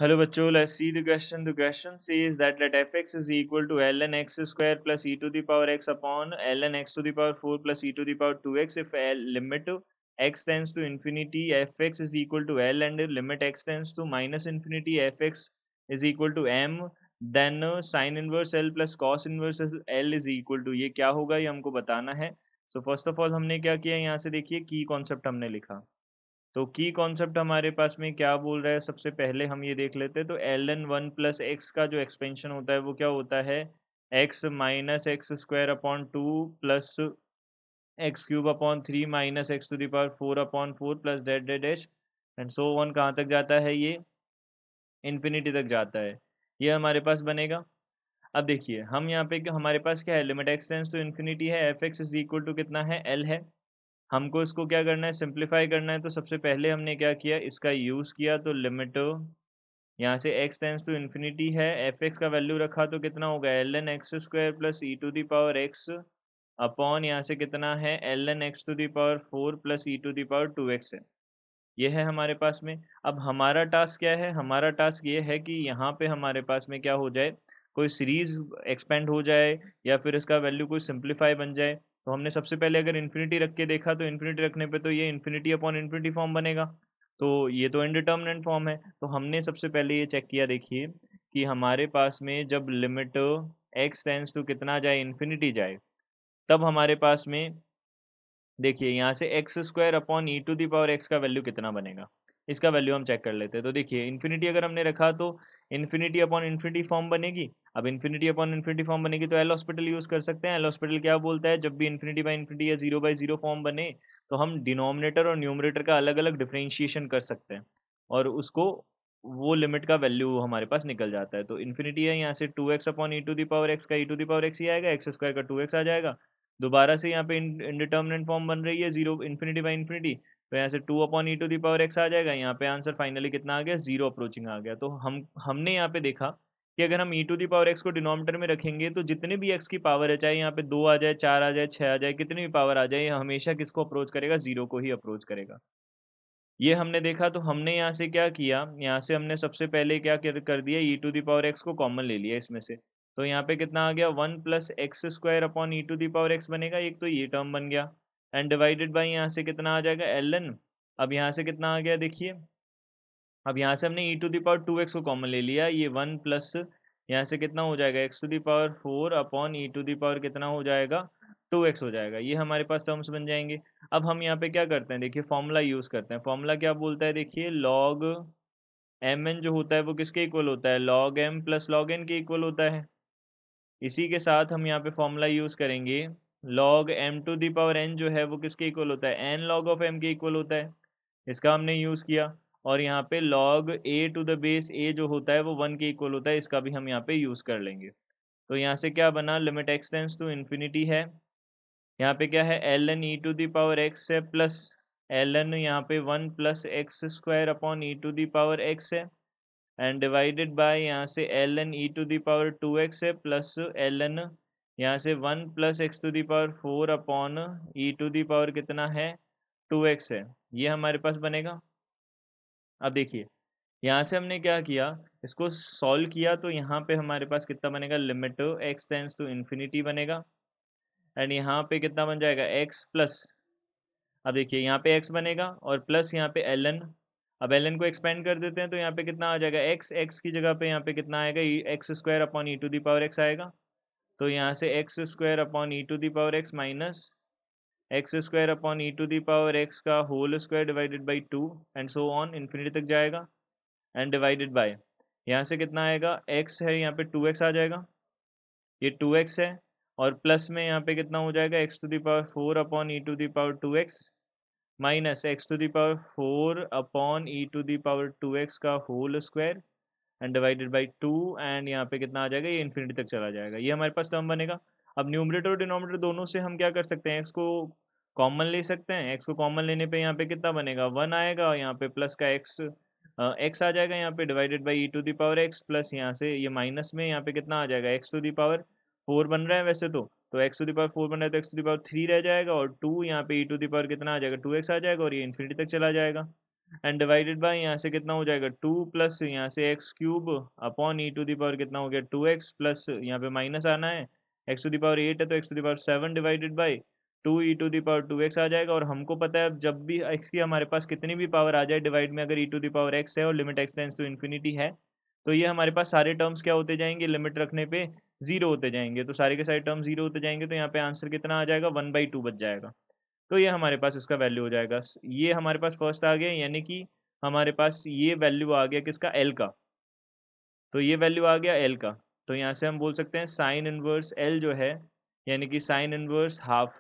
Hello बच्चों, let's see the question. The question says that let fx is equal to ln x square plus e to the power x upon ln x to the power 4 plus e to the power 2x if limit x tends to infinity fx is equal to l and limit x tends to minus infinity fx is equal to m, then sin inverse l plus cos inverse l is equal to, ये क्या होगा ये हमको बताना है. So first of all हमने क्या किया, यहाँ से देखिए की कॉन्सेप्ट हमने लिखा. तो की कॉन्सेप्ट हमारे पास में क्या बोल रहा है, सबसे पहले हम ये देख लेते हैं. तो L N one plus x का जो एक्सपेंशन होता है वो क्या होता है, x minus x square upon two plus x cube upon three minus x to the power four upon four plus dot dot H and so one. कहाँ तक जाता है ये, इन्फिनिटी तक जाता है. ये हमारे पास बनेगा. अब देखिए हम यहाँ पे हमारे पास क्या है, limit X tends to infinity है, F X is equal to कितना है, एल है. हमको इसको क्या करना है, सिंप्लीफाई करना है. तो सबसे पहले हमने क्या किया, इसका यूज़ किया. तो लिमिट यहाँ से x टेंस टू इन्फिनिटी है, एफ एक्स का वैल्यू रखा तो कितना होगा, L N x square plus e to the power x upon यहाँ से कितना है, L N x to the power four plus e to the power two x है. ये है हमारे पास में. अब हमारा टास्क क्या है, हमारा टास्क ये है कि यहाँ पे हमारे पास में क्या हो जाए, कोई सीरीज एक्सपेंड हो जाए या फिर इसका वैल्यू कोई सिंप्लीफाई बन जाए. तो हमने सबसे पहले अगर इन्फिनिटी रख के देखा तो इन्फिनिटी रखने पे तो ये इन्फिनिटी अपॉन इन्फिनिटी फॉर्म बनेगा. तो ये तो इनडिटर्मिनेंट फॉर्म है. तो हमने सबसे पहले ये चेक किया, देखिए कि हमारे पास में जब लिमिट एक्स टेंस टू कितना जाए, इन्फिनिटी जाए, तब हमारे पास में देखिए यहाँ से x square upon e to the power x का वैल्यू कितना बनेगा, इसका वैल्यू हम चेक कर लेते हैं. तो देखिए इन्फिनिटी अगर हमने रखा तो इन्फिनिटी अपॉन इन्फिनिटी फॉर्म बनेगी. अब इन्फिनिटी अपॉन इन्फिनिटी फॉर्म बनेगी तो एल हॉस्पिटल यूज कर सकते हैं. एल हॉस्पिटल क्या बोलता है, जब भी इन्फिनिटी बाई इन्फिनिटी या जीरो बाई जीरो फॉर्म बने तो हम डिनोमिनेटर और न्यूमरेटर का अलग अलग डिफरेंशिएशन कर सकते हैं और उसको वो लिमिट का वैल्यू हमारे पास निकल जाता है. तो इन्फिनिटी है, यहाँ से two x upon e to the power x का e to the power x ही आएगा, एक्स स्क्वायर का टू एक्स आ जाएगा. दोबारा से यहाँ पे इंडिटर्मिनेंट फॉर्म बन रही है, जीरो इन्फिनिटी बाई इन्फिनिटी, तो यहाँ से two upon e to the power x आ जाएगा. यहाँ पे आंसर फाइनली कितना आ गया, जीरो अप्रोचिंग आ गया. तो हमने यहाँ पे देखा कि अगर हम e to the power x को डिनोमिनेटर में रखेंगे तो जितने भी एक्स की पावर है, चाहे यहाँ पे दो आ जाए, चार आ जाए, छः आ जाए, कितनी भी पावर आ जाए, ये हमेशा किसको अप्रोच करेगा, जीरो को ही अप्रोच करेगा. ये हमने देखा. तो हमने यहाँ से क्या किया, यहाँ से हमने सबसे पहले क्या कर दिया, ई टू दी पावर एक्स को कॉमन ले लिया इसमें से. तो यहाँ पे कितना आ गया, one plus x square upon e to the power x बनेगा, एक तो ये टर्म बन गया एंड डिवाइडेड बाई यहाँ से कितना आ जाएगा, एल एन. अब यहाँ से कितना आ गया देखिए, अब यहाँ से हमने e to the power two x को कॉमन ले लिया, ये वन प्लस यहाँ से कितना हो जाएगा, x to the power four upon e to the power कितना हो जाएगा, टू एक्स हो जाएगा. ये हमारे पास टर्म्स बन जाएंगे. अब हम यहाँ पे क्या करते हैं, देखिए फॉर्मूला यूज़ करते हैं. फॉर्मूला क्या बोलता है, देखिए लॉग एम एन जो होता है वो किसके इक्वल होता है, log m plus log n के इक्वल होता है. इसी के साथ हम यहाँ पे फॉर्मूला यूज़ करेंगे, log m to the power n जो है वो किसके इक्वल होता है, एन लॉग ऑफ एम के इक्वल होता है. इसका हमने यूज़ किया. और यहाँ पे log a to the base a जो होता है वो वन के इक्वल होता है, इसका भी हम यहाँ पे यूज़ कर लेंगे. तो यहाँ से क्या बना, limit x tends to infinity है, यहाँ पे क्या है, L N e to the power x है प्लस एल एन यहाँ पे one plus x square upon e to the power x है एंड डिवाइडेड बाय यहाँ से L N e to the power two x है plus L N यहाँ से one plus x to the power four upon e to the power कितना है, to x है. ये हमारे पास बनेगा. अब देखिए यहाँ से हमने क्या किया, इसको सॉल्व किया तो यहाँ पे हमारे पास कितना बनेगा, limit x tends to infinity बनेगा एंड यहाँ पे कितना बन जाएगा, एक्स प्लस, अब देखिए यहाँ पे x बनेगा और प्लस यहाँ पे एल एन. अब एल एन को एक्सपेंड कर देते हैं तो यहाँ पे कितना आ जाएगा, x की जगह पे यहाँ पे कितना आएगा, x square upon e to the power x आएगा. तो यहाँ से x square upon e to the power x minus x square upon e to the power x का whole square divided by two and so on infinity तक जाएगा and divided by यहाँ से कितना आएगा, x है यहाँ पे टू एक्स आ जाएगा, ये टू एक्स है और प्लस में यहाँ पे कितना हो जाएगा, x to the power four upon e to the power two x minus x to the power four upon e to the power two x का whole square and divided by two and यहाँ पे कितना आ जाएगा, ये infinity तक चला जाएगा. ये हमारे पास टर्म बनेगा. अब न्यूमरेटर और डिनोमिनेटर दोनों से हम क्या कर सकते हैं, एक्स को कॉमन ले सकते हैं. एक्स को कॉमन लेने पे यहाँ पे कितना बनेगा, वन आएगा और यहाँ पे प्लस का एक्स एक्स आ जाएगा यहाँ पे divided by e to the power x plus यहाँ से ये माइनस में यहाँ पे कितना आ जाएगा, x to the power four बन रहा है वैसे तो x to the power four बन रहा है तो x to the power three रह जाएगा और टू यहाँ पे ई टू दी पावर कितना आ जाएगा, टू एक्स आ जाएगा और ये इन्फिनिटी तक चला जाएगा. एंड डिवाइडेड बाय यहाँ से कितना हो जाएगा 2 प्लस यहाँ से x cube upon e to the power कितना हो गया 2x प्लस यहाँ पे माइनस आना है एक्स टू द पावर 8 है तो x to the power 7 divided by 2 e to the power 2x आ जाएगा। और हमको पता है अब जब भी x की हमारे पास कितनी भी पावर आ जाए डिवाइड में, अगर e to the power x है और limit x tends to infinity है, तो ये हमारे पास सारे टर्म्स क्या होते जाएंगे, लिमिट रखने पे जीरो होते जाएंगे। तो सारे के सारे टर्म जीरो होते जाएंगे, तो यहाँ पे आंसर कितना आ जाएगा 1/2 बच जाएगा। तो ये हमारे पास इसका वैल्यू हो जाएगा। ये हमारे पास फर्स्ट आ गया, यानी कि हमारे पास ये वैल्यू आ गया किसका, एल का। तो ये वैल्यू आ गया एल का। तो यहाँ से हम बोल सकते हैं साइन इनवर्स एल जो है, यानी कि साइन इनवर्स हाफ,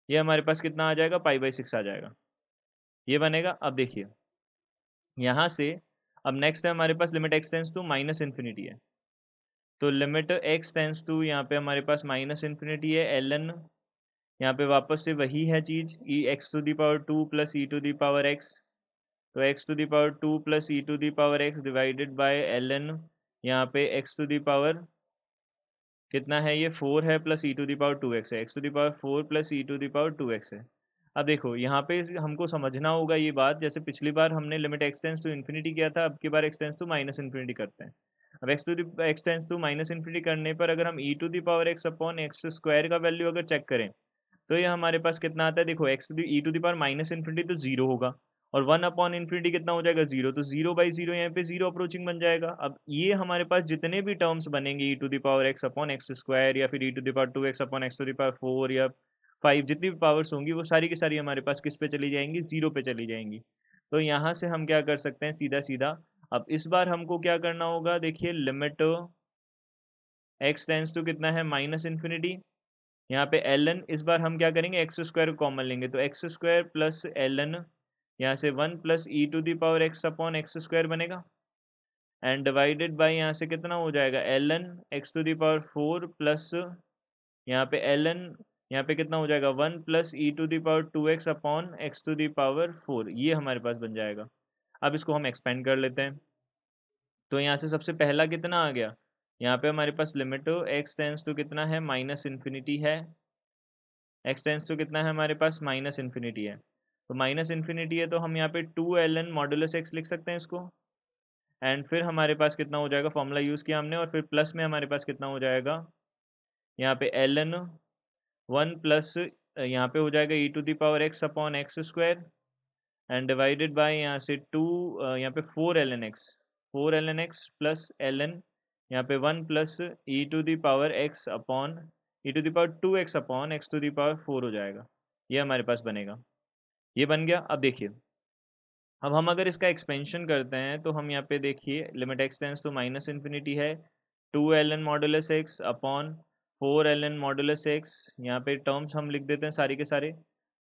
ये हमारे पास कितना आ जाएगा, पाई/6 आ जाएगा। ये बनेगा। अब देखिए यहाँ से, अब नेक्स्ट है हमारे पास limit x tends to minus infinity है। तो लिमिट एक्स टेंस टू यहाँ पे हमारे पास माइनस इन्फिनिटी है, एल एन यहाँ पे वापस से वही है चीज, e x to the power 2 plus e to the power x. तो x to the power 2 plus e to the power x divided by l N, यहाँ पे एक्स टू दी पावर कितना है, ये 4 है plus e to the power 2x है, x to the power 4 plus e to the power 2x है। अब देखो यहाँ पे हमको समझना होगा ये बात, जैसे पिछली बार हमने limit x tends to infinity किया था, अब की बार x tends to minus infinity करते हैं। अब x tends to minus infinity करने पर अगर हम e to the power x upon x square का वैल्यू अगर चेक करें, तो ये हमारे पास कितना आता है, देखो x e to the power minus infinity तो जीरो होगा, और 1 अपॉन इन्फिनिटी कितना हो जाएगा, जीरो। तो 0/0 यहाँ पे जीरो अप्रोचिंग बन जाएगा। अब ये हमारे पास जितने भी टर्म्स बनेंगे e to the power x upon x square, या फिर e to the power 2x upon x to the power 4 या 5, जितनी भी पावर्स होंगी वो सारी की सारी हमारे पास किस पे चली जाएंगी, जीरो पे चली जाएंगी। तो यहाँ से हम क्या कर सकते हैं, सीधा सीधा अब इस बार हमको क्या करना होगा, देखिए लिमिट एक्स टेंस टू कितना है, माइनस इन्फिनिटी। यहाँ पे एल एन, इस बार हम क्या करेंगे, एक्स स्क्वायर कॉमन लेंगे, तो x square plus L N, यहाँ से 1 plus e to the power x upon x square बनेगा, एंड डिवाइडेड बाय यहाँ से कितना हो जाएगा, L N x to the power 4 plus यहाँ पे एल एन, यहाँ पे कितना हो जाएगा 1 plus e to the power 2x upon x to the power 4, ये हमारे पास बन जाएगा। अब इसको हम एक्सपेंड कर लेते हैं। तो यहाँ से सबसे पहला कितना आ गया, यहाँ पे हमारे पास लिमिट एक्स टेंस टू कितना है, माइनस इन्फिनिटी है, एक्स टेंस टू कितना है हमारे पास, माइनस इन्फिनिटी है। तो माइनस इन्फिनिटी है तो हम यहाँ पे 2ln मॉडुलस एक्स लिख सकते हैं इसको, एंड फिर हमारे पास कितना हो जाएगा, फॉर्मूला यूज़ किया हमने, और फिर प्लस में हमारे पास कितना हो जाएगा, यहाँ पे ln 1 प्लस यहाँ पे हो जाएगा e to the power x upon x square, and divided by यहाँ से 2 यहाँ पे 4ln x प्लस ln यहाँ पे 1 plus e to the power x upon e to the power 2x upon x to the power 4 हो जाएगा। ये हमारे पास बनेगा। ये बन गया। अब देखिए, अब हम अगर इसका एक्सपेंशन करते हैं तो हम यहाँ पे देखिए limit x tends to minus infinity है, 2ln modulus x upon 4ln modulus x, यहाँ पे टर्म्स हम लिख देते हैं सारी के सारे।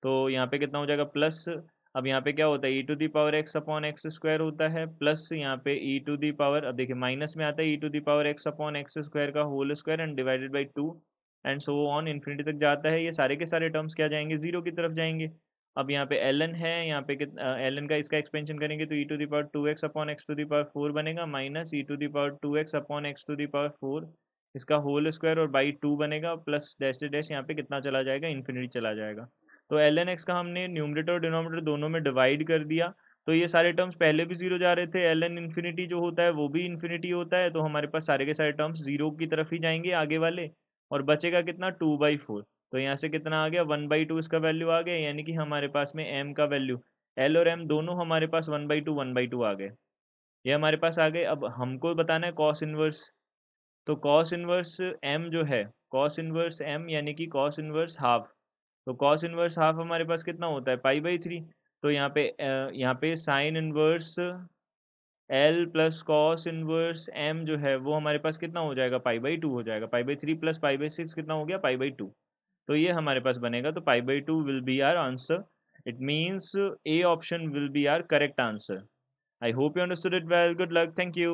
तो यहाँ पे कितना हो जाएगा प्लस, अब यहाँ पे क्या होता है, e to the power x upon x square होता है, प्लस यहाँ पे ई टू दी पावर, अब देखिए माइनस में आता है e to the power x upon x square का whole square and divided by 2 and so on infinity तक जाता है। ये सारे के सारे टर्म्स क्या जाएंगे, जीरो की तरफ जाएंगे। अब यहाँ पे ln है, यहाँ पे कितना ln का इसका एक्सपेंशन करेंगे तो e to the power 2x upon x to the power 4 बनेगा, minus e to the power 2x upon x to the power 4 इसका होल स्क्वायर और बाई 2 बनेगा, प्लस डैश डैश यहाँ पे कितना चला जाएगा, इन्फिनिटी चला जाएगा। तो ln x का हमने न्यूमरेटर और डिनोमिनेटर दोनों में डिवाइड कर दिया, तो ये सारे टर्म्स पहले भी जीरो जा रहे थे, ln इन्फिनिटी जो होता है वो भी इन्फिनिटी होता है, तो हमारे पास सारे के सारे टर्म्स जीरो की तरफ ही जाएंगे आगे वाले, और बचेगा कितना 2/4। तो यहाँ से कितना आ गया 1/2 इसका वैल्यू आ गया, यानी कि हमारे पास में m का वैल्यू, l और m दोनों हमारे पास 1/2 आ गए। ये हमारे पास आ गए। अब हमको बताना है कॉस इनवर्स, तो कॉस इनवर्स m जो है, कॉस इनवर्स m यानी कि कॉस इनवर्स हाफ, तो कॉस इनवर्स हाफ हमारे पास कितना होता है, पाई/3। तो यहाँ पे sine inverse l plus cos inverse m जो है वो हमारे पास कितना हो जाएगा, पाई/2 हो जाएगा, पाई/3 प्लस पाई/6 कितना हो गया, पाई/2। तो ये हमारे पास बनेगा, तो पाई/2 will be our answer. It means a option will be our correct answer. I hope you understood it well. Good luck, thank you.